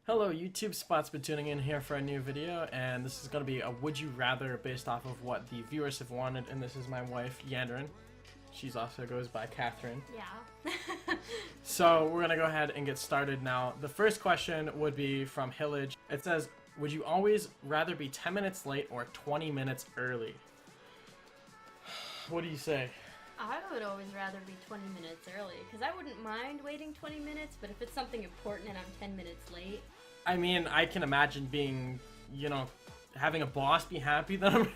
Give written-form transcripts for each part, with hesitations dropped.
Hello YouTube, Spot's been tuning in here for a new video, and this is going to be a Would You Rather based off of what the viewers have wanted, and this is my wife, Yandrin. She's also goes by Catherine. Yeah. So we're going to go ahead and get started now. The first question would be from Hillage. It says, would you always rather be 10 minutes late or 20 minutes early? What do you say? I would always rather be 20 minutes early, because I wouldn't mind waiting 20 minutes, but if it's something important and I'm 10 minutes late... I mean, I can imagine being, having a boss be happy that I'm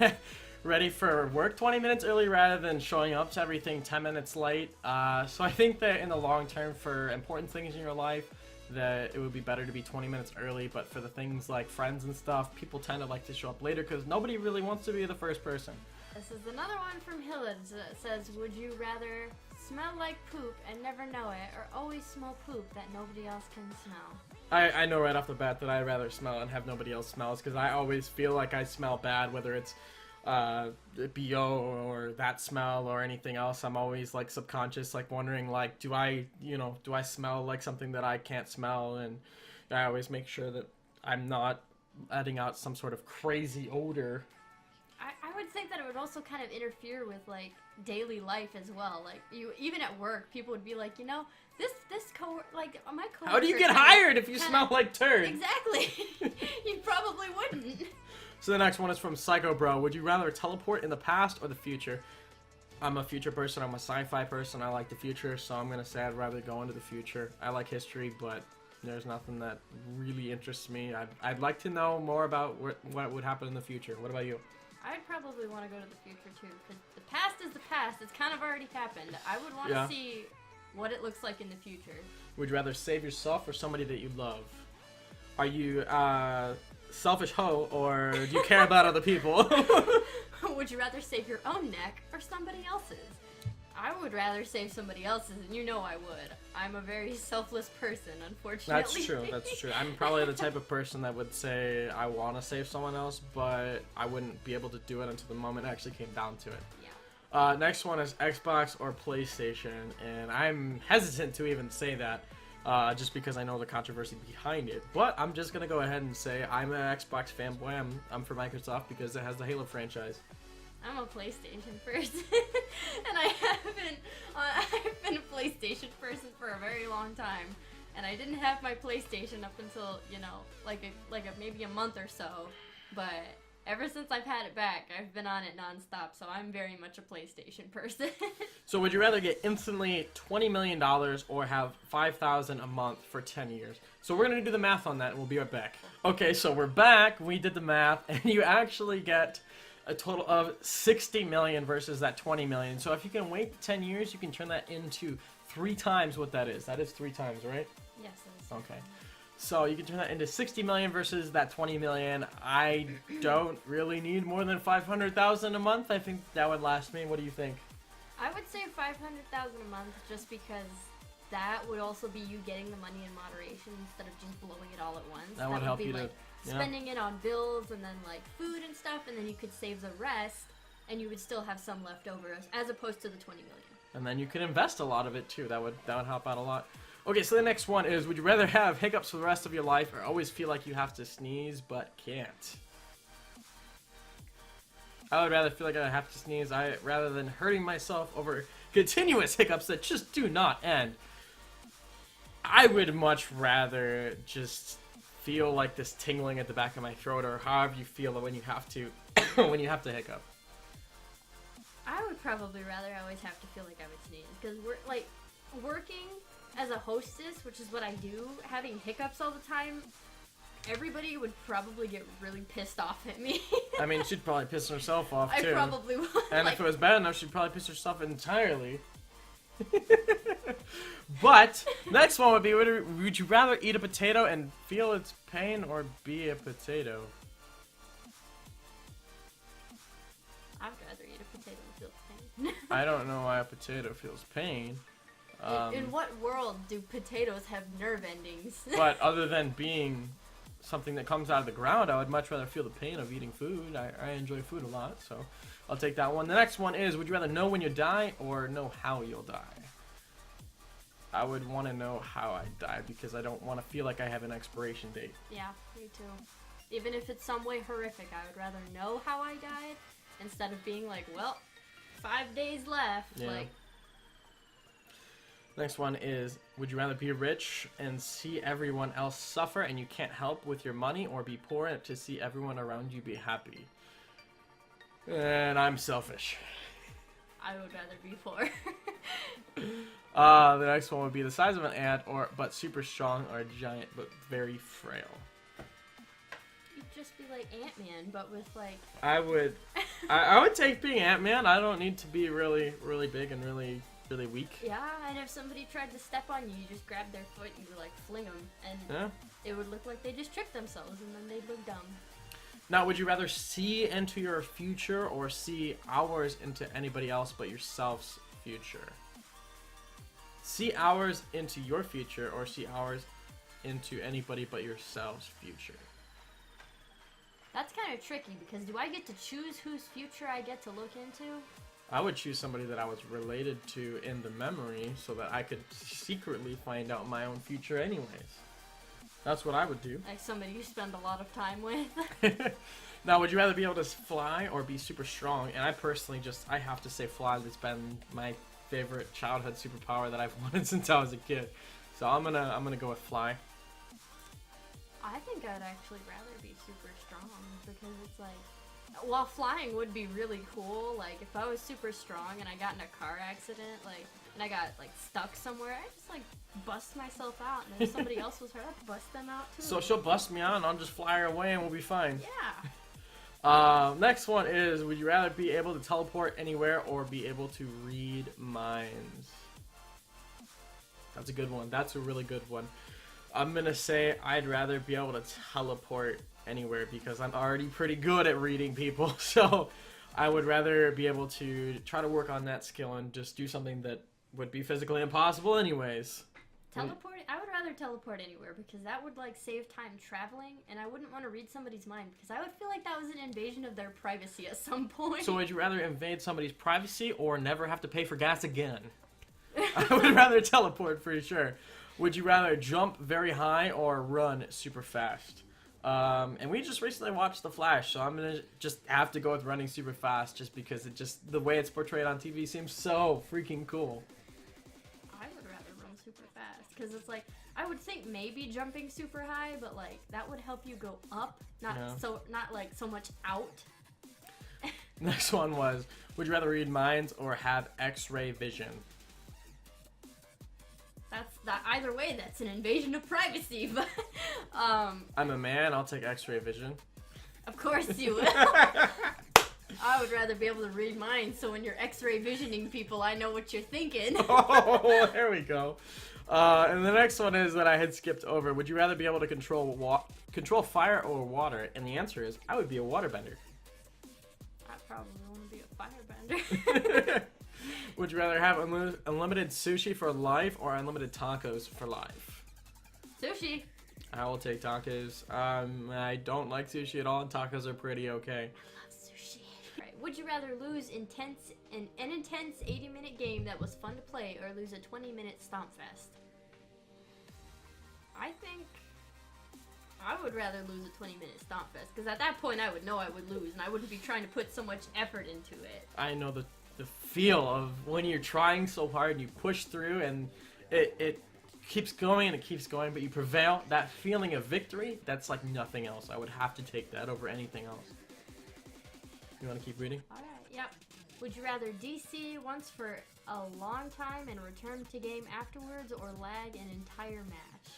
ready for work 20 minutes early rather than showing up to everything 10 minutes late. So I think that in the long term for important things in your life, that it would be better to be 20 minutes early, but for the things like friends and stuff, people tend to like to show up later because nobody really wants to be the first person. This is another one from Hillage that says, would you rather smell like poop and never know it, or always smell poop that nobody else can smell? I know right off the bat that I'd rather smell and have nobody else smells, because I always feel like I smell bad, whether it's BO or that smell or anything else. I'm always like subconscious, like wondering like, do I smell like something that I can't smell? And I always make sure that I'm not letting out some sort of crazy odor. I would think that it would also kind of interfere with like daily life as well. Like even at work, people would be like, my coworker. How do you get hired if you smell like turd? Exactly. You probably wouldn't. So the next one is from Psycho Bro. Would you rather teleport in the past or the future? I'm a future person. I'm a sci-fi person. I like the future, so I'm gonna say I'd rather go into the future. I like history, but there's nothing that really interests me. I'd like to know more about what would happen in the future. What about you? I'd probably want to go to the future too, because the past is the past. It's kind of already happened. I would want to see what it looks like in the future. Would you rather save yourself or somebody that you love? Are you selfish hoe, or do you care about other people? Would you rather save your own neck or somebody else's? I would rather save somebody else's, and you know I would. I'm a very selfless person, unfortunately. That's true, that's true. I'm probably the type of person that would say I want to save someone else, but I wouldn't be able to do it until the moment it actually came down to it. Yeah. Next one is Xbox or PlayStation, and I'm hesitant to even say that, just because I know the controversy behind it. But I'm just going to go ahead and say I'm an Xbox fanboy. I'm for Microsoft because it has the Halo franchise. I'm a PlayStation person, and I've been a PlayStation person for a very long time, and I didn't have my PlayStation up until, maybe a month or so, but ever since I've had it back, I've been on it nonstop, so I'm very much a PlayStation person. So would you rather get instantly $20 million or have $5,000 a month for 10 years? So we're going to do the math on that, and we'll be right back. Okay, so we're back, we did the math, and you actually get a total of 60 million versus that 20 million. So if you can wait 10 years, you can turn that into 3 times what that is. That is 3 times, right? Yes, it is. Okay. So you can turn that into 60 million versus that 20 million. I don't really need more than 500,000 a month. I think that would last me. What do you think? I would say 500,000 a month, just because that would also be you getting the money in moderation instead of just blowing it all at once. That would help you to spending it on bills and then like food and stuff, and then you could save the rest and you would still have some left over, as opposed to the 20 million. And then you could invest a lot of it too. That would help out a lot. Okay, so the next one is, would you rather have hiccups for the rest of your life or always feel like you have to sneeze but can't? I would rather feel like I have to sneeze rather than hurting myself over continuous hiccups that just do not end. I would much rather just feel like this tingling at the back of my throat, or however you feel when you have to when you have to hiccup. I would probably rather always have to feel like I would sneeze, because working as a hostess, which is what I do, having hiccups all the time, everybody would probably get really pissed off at me. I mean, she'd probably piss herself off too. I probably would. And if it was bad enough, she'd probably piss herself entirely. But next one would be, would you rather eat a potato and feel its pain or be a potato? I'd rather eat a potato and feel pain. I don't know why a potato feels pain. In what world do potatoes have nerve endings? But other than being something that comes out of the ground, I would much rather feel the pain of eating food. I enjoy food a lot, so I'll take that one. The next one is, would you rather know when you die or know how you'll die? I would want to know how I died because I don't want to feel like I have an expiration date. Yeah, me too. Even if it's some way horrific, I would rather know how I died instead of being like, well, 5 days left. Yeah. Like, next one is, would you rather be rich and see everyone else suffer and you can't help with your money, or be poor to see everyone around you be happy? And I'm selfish. I would rather be poor. The next one would be the size of an ant, but super strong, or giant but very frail. You'd just be like Ant-Man, but with like... I would take being Ant-Man. I don't need to be really, really big and really, really weak. Yeah, and if somebody tried to step on you, you just grab their foot and you like fling them, and Yeah. it would look like they just tricked themselves, and then they'd look dumb. Now, would you rather see into your future or see hours into anybody else but yourself's future? See hours into your future or see hours into anybody but yourself's future? That's kind of tricky, because do I get to choose whose future I get to look into? I would choose somebody that I was related to in the memory so that I could secretly find out my own future anyways. That's what I would do. Like somebody you spend a lot of time with. Now, would you rather be able to fly or be super strong? And I personally I have to say fly. That's been my favorite childhood superpower that I've wanted since I was a kid. So I'm gonna go with fly. I think I'd actually rather be super strong, because it's like, while flying would be really cool, like if I was super strong and I got in a car accident, like, and I got like stuck somewhere, I'd just like bust myself out, and then if somebody else was hurt, I'd bust them out too. So she'll bust me out and I'll just fly her away and we'll be fine. Yeah. Next one is, would you rather be able to teleport anywhere or be able to read minds? That's a good one. That's a really good one. I'm gonna say I'd rather be able to teleport anywhere because I'm already pretty good at reading people. So I would rather be able to try to work on that skill and just do something that would be physically impossible anyways. Teleporting? I would rather teleport anywhere, because that would like save time traveling, and I wouldn't want to read somebody's mind, because I would feel like that was an invasion of their privacy at some point. So would you rather invade somebody's privacy or never have to pay for gas again? I would rather teleport for sure. Would you rather jump very high or run super fast? And we just recently watched The Flash, so I'm gonna just have to go with running super fast, just because the way it's portrayed on TV seems so freaking cool. I would rather run super fast, because it's like, I would think maybe jumping super high, but like that would help you go up, not like so much out. Next one was, would you rather read minds or have X-ray vision? That's that. Either way, that's an invasion of privacy. But I'm a man. I'll take X-ray vision. Of course you will. I would rather be able to read minds, so when you're X-ray visioning people, I know what you're thinking. Oh, there we go. And the next one is that I had skipped over. Would you rather be able to control fire or water? And the answer is, I would be a waterbender. I probably want to be a firebender. Would you rather have unlimited sushi for life or unlimited tacos for life? Sushi. I will take tacos. I don't like sushi at all, and tacos are pretty okay. I love sushi. Right. Would you rather lose an intense 80-minute game that was fun to play, or lose a 20-minute stomp fest? I think I would rather lose a 20-minute stomp fest, because at that point I would know I would lose, and I wouldn't be trying to put so much effort into it. I know the feel of when you're trying so hard and you push through and it keeps going and it keeps going, but you prevail. That feeling of victory, that's like nothing else. I would have to take that over anything else. You want to keep reading? Alright, yep. Would you rather DC once for a long time and return to game afterwards, or lag an entire match?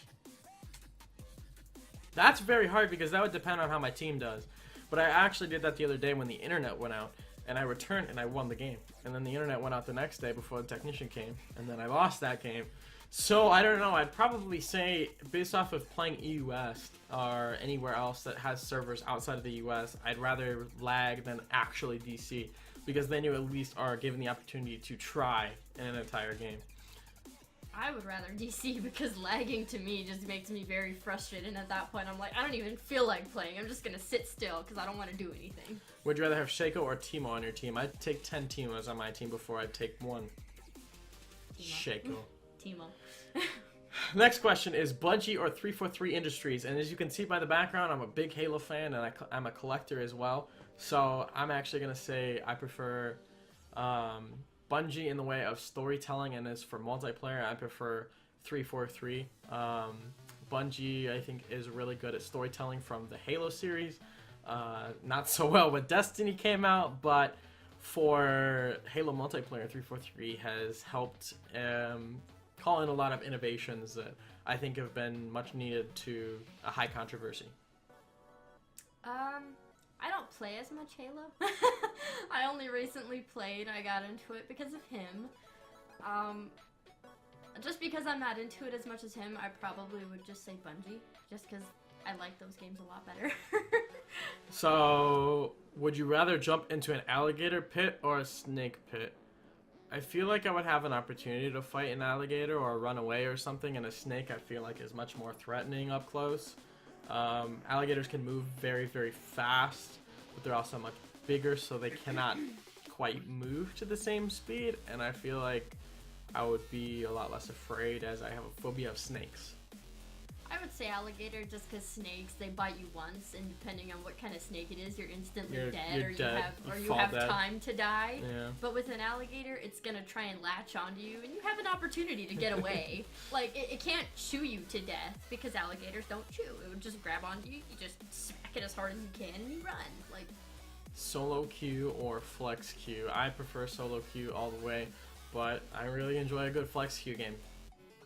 That's very hard because that would depend on how my team does. But I actually did that the other day when the internet went out, and I returned and I won the game. And then the internet went out the next day before the technician came, and then I lost that game. So I don't know, I'd probably say, based off of playing EUS or anywhere else that has servers outside of the US, I'd rather lag than actually DC, because then you at least are given the opportunity to try in an entire game. I would rather DC, because lagging to me just makes me very frustrated, and at that point I'm like, I don't even feel like playing. I'm just gonna sit still because I don't want to do anything. Would you rather have Shaco or Teemo on your team? I'd take 10 Teemos on my team before I'd take one Teemo. Shaco. Timo. Next question is Bungie or 343 Industries, and as you can see by the background, I'm a big Halo fan, and I'm a collector as well. So I'm actually gonna say I prefer Bungie in the way of storytelling, and as for multiplayer, I prefer 343. Bungie, I think, is really good at storytelling from the Halo series. Not so well when Destiny came out, but for Halo multiplayer, 343 has helped call in a lot of innovations that I think have been much needed to a high controversy. I don't play as much Halo. I only recently played. I got into it because of him. Just because I'm not into it as much as him, I probably would just say Bungie, just because I like those games a lot better. So, would you rather jump into an alligator pit or a snake pit? I feel like I would have an opportunity to fight an alligator or run away or something, and a snake I feel like is much more threatening up close. Alligators can move very, very fast, but they're also much bigger, so they cannot quite move to the same speed, and I feel like I would be a lot less afraid as I have a phobia of snakes. I would say alligator just because snakes, they bite you once, and depending on what kind of snake it is, you're instantly dead, or dead. you have dead. time to die. Yeah. But with an alligator, it's gonna try and latch onto you, and you have an opportunity to get away. Like, it can't chew you to death, because alligators don't chew. It would just grab onto you, you just smack it as hard as you can, and you run. Like, solo queue or flex queue. I prefer solo queue all the way, but I really enjoy a good flex queue game.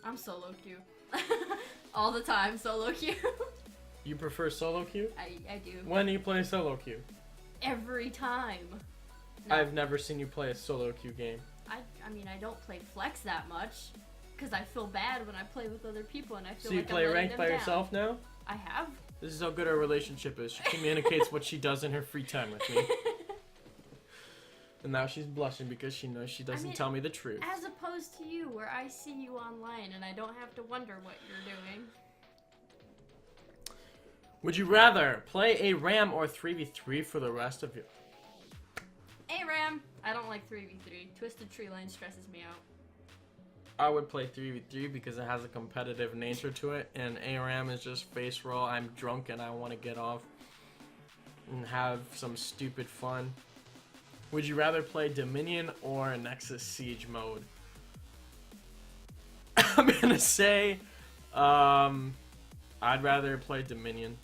I'm solo queue. All the time, solo queue. You prefer solo queue? I do. When do you play solo queue? Every time. No. I've never seen you play a solo queue game. I mean, I don't play flex that much, because I feel bad when I play with other people, and I feel So you like play I'm letting ranked them by down. yourself now? I have. This is how good our relationship is. She communicates what she does in her free time with me. And now she's blushing because she knows she doesn't tell me the truth. As opposed to you, where I see you online and I don't have to wonder what you're doing. Would you rather play a RAM or 3v3 for the rest of your... ARAM. I don't like 3v3. Twisted Tree Line stresses me out. I would play 3v3 because it has a competitive nature to it, and ARAM is just face roll. I'm drunk and I want to get off and have some stupid fun. Would you rather play Dominion or Nexus Siege mode? I'm gonna say, I'd rather play Dominion.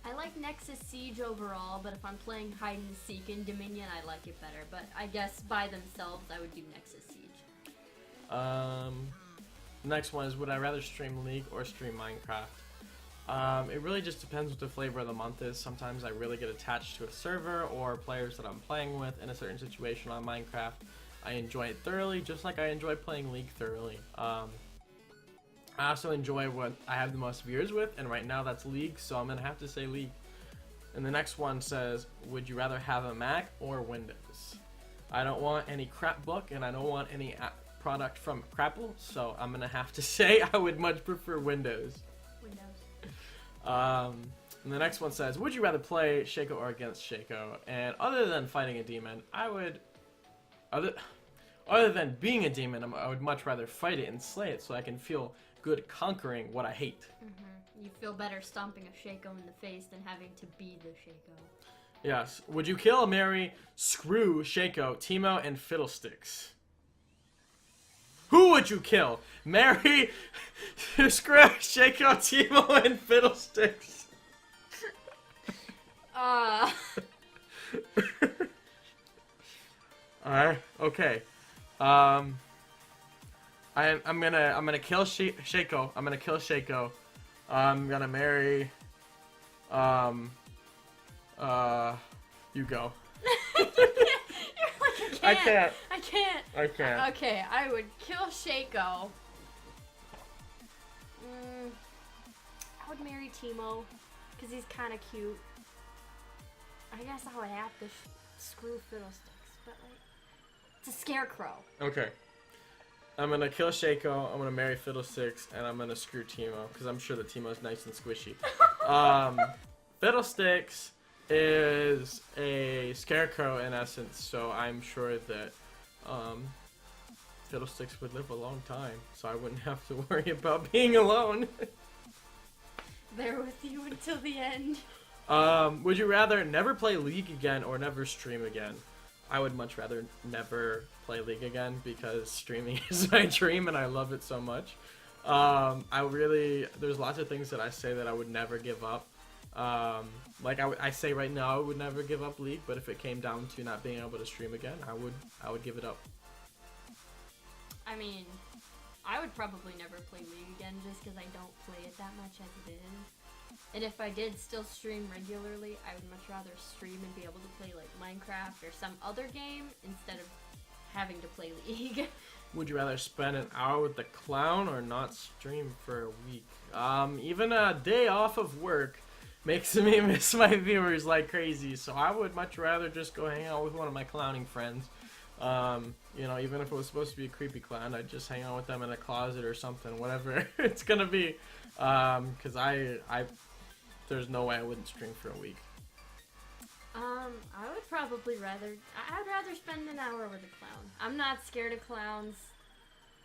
I like Nexus Siege overall, but if I'm playing hide and seek in Dominion, I like it better. But I guess by themselves, I would do Nexus Siege. Next one is, would I rather stream League or stream Minecraft? It really just depends what the flavor of the month is. Sometimes I really get attached to a server or players that I'm playing with in a certain situation on Minecraft. I enjoy it thoroughly, just like I enjoy playing League thoroughly. I also enjoy what I have the most viewers with, and right now that's League, so I'm gonna have to say League. And the next one says, would you rather have a Mac or Windows? I don't want any crap book, and I don't want any product from Crapple, so I'm gonna have to say I would much prefer Windows. And the next one says, would you rather play Shaco or against Shaco? And other than fighting a demon, other than being a demon, I would much rather fight it and slay it so I can feel good conquering what I hate. Mm-hmm. You feel better stomping a Shaco in the face than having to be the Shaco. Yes. Would you kill, marry, screw, Shaco, Timo, and Fiddlesticks? Who would you kill? Marry, screw, Shaco, Timo, and Fiddlesticks. Alright, okay. I'm gonna kill Shaco. I'm gonna kill Shaco. I'm gonna marry you go. I I can't. Okay, I would kill Shaco. I would marry Timo, because he's kind of cute. I guess I would have to screw Fiddlesticks, but like, it's a scarecrow. Okay. I'm gonna kill Shaco, I'm gonna marry Fiddlesticks, and I'm gonna screw Timo, because I'm sure that Timo's nice and squishy. Fiddlesticks is a scarecrow in essence, so I'm sure that Fiddlesticks would live a long time, so I wouldn't have to worry about being alone. There with you until the end. Would you rather never play League again or never stream again? I would much rather never play League again because streaming is my dream and I love it so much. There's lots of things that I say that I would never give up. Like I say right now I would never give up League, but if it came down to not being able to stream again, I would give it up. I mean, I would probably never play League again just because I don't play it that much as it is. And if I did still stream regularly, I would much rather stream and be able to play like Minecraft or some other game instead of having to play League. Would you rather spend an hour with the clown or not stream for a week? Even a day off of work makes me miss my viewers like crazy, so I would much rather just go hang out with one of my clowning friends. You know, even if it was supposed to be a creepy clown, I'd just hang out with them in a closet or something, whatever it's gonna be. Cause there's no way I wouldn't stream for a week. I would probably I'd rather spend an hour with a clown. I'm not scared of clowns.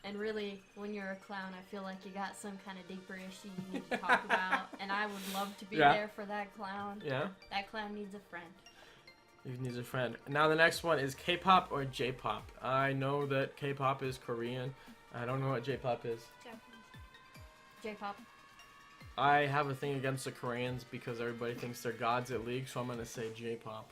And really, when you're a clown, I feel like you got some kind of deeper issue you need to talk about. And I would love to be there for that clown. Yeah? That clown needs a friend. He needs a friend. Now the next one is K-pop or J-pop. I know that K-pop is Korean. I don't know what J-pop is. J-pop. I have a thing against the Koreans because everybody thinks they're gods at League, so I'm going to say J-pop.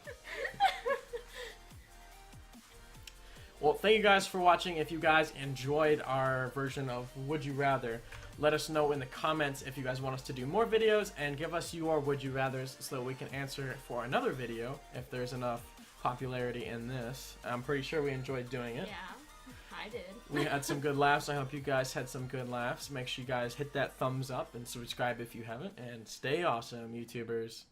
Well, thank you guys for watching. If you guys enjoyed our version of Would You Rather, let us know in the comments if you guys want us to do more videos, and give us your Would You Rathers so that we can answer it for another video if there's enough popularity in this. I'm pretty sure we enjoyed doing it. Yeah, I did. We had some good laughs. I hope you guys had some good laughs. Make sure you guys hit that thumbs up and subscribe if you haven't, and stay awesome, YouTubers.